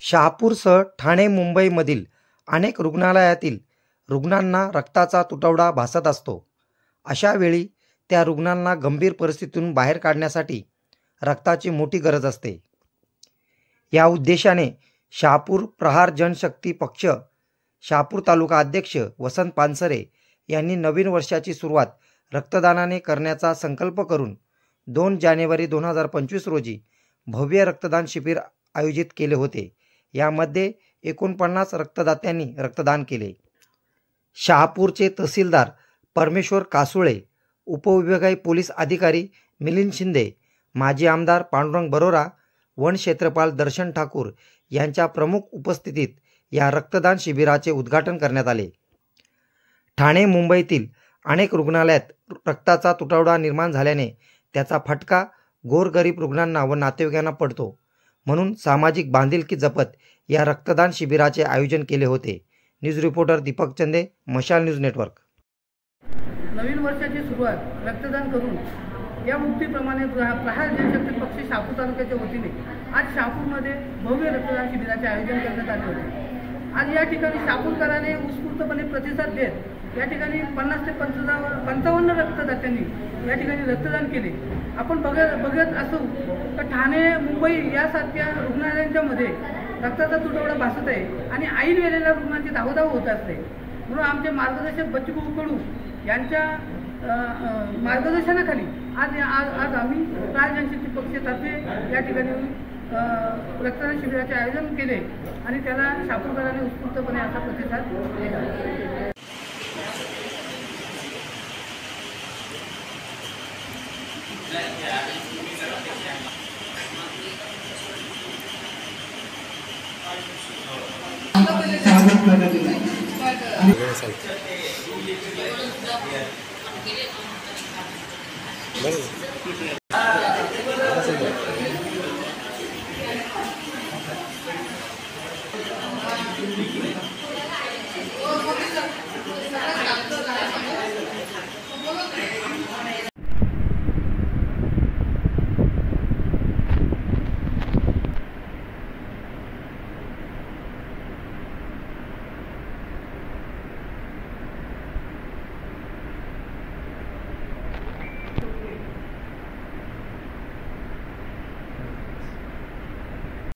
शहापूरसह ठाणे मुंबईमधील अनेक रुग्णालयातील रुग्णांना रक्ताचा तुटवडा भासत असतो. अशा वेळी त्या रुग्णांना गंभीर परिस्थितीतून बाहेर काढण्यासाठी रक्ताची मोठी गरज असते. या उद्देशाने शहापूर प्रहार जनशक्ती पक्ष शहापूर तालुका अध्यक्ष वसंत पानसरे यांनी नवीन वर्षाची सुरुवात रक्तदानाने करण्याचा संकल्प करून 2 जानेवारी 2025 रोजी भव्य रक्तदान शिबिर आयोजित केले होते. यामध्ये 49 रक्तदात्यांनी रक्तदान केले. शहापूरचे तहसीलदार परमेश्वर कासुळे, उपविभागीय पोलीस अधिकारी मिलिंद शिंदे, माजी आमदार पांडुरंग बरोरा, वन क्षेत्रपाल दर्शन ठाकूर यांच्या प्रमुख उपस्थितीत या रक्तदान शिबिराचे उद्घाटन करण्यात आले. ठाणे मुंबईतील अनेक रुग्णालयात रक्ताचा तुटवडा निर्माण झाल्याने त्याचा फटका गोरगरीब रुग्णांना व नातेवाईकांना पडतो. म्हणून सामाजिक बांधिलकी जपत या रक्तदान शिबिराचे आयोजन केले होते. न्यूज रिपोर्टर दीपक चंदे, मशाल न्यूज नेटवर्क. नवीन वर्षाची सुरुवात रक्तदान करून या मुक्तीप्रमाणे प्रहार जनशक्ती पक्ष शहापूर तालुक्याच्या वतीने आज शहापूरमध्ये भव्य रक्तदान शिबिराचे आयोजन करण्यात आले होते. आज या ठिकाणी शहापूरकरांनी उत्स्फूर्तपणे प्रतिसाद देत या ठिकाणी 50 ते 55 रक्तदात्यांनी या ठिकाणी रक्तदान केले. आपण बघत असू तर ठाणे मुंबई यासारख्या रुग्णालयांच्या मध्ये रक्ताचा तुटवडा भासत आहे आणि ऐन वेळेला रुग्णांची धावधाव होत असते. म्हणून आमचे मार्गदर्शक बच्चूभाऊ कडू यांच्या मार्गदर्शनाखाली आज आम्ही प्रहार जनशक्ती पक्षातर्फे या ठिकाणी रक्तदान शिबिराचे आयोजन केले आणि त्याला शहापूरकरांनी उत्स्फूर्तपणे असा प्रतिसाद दिला.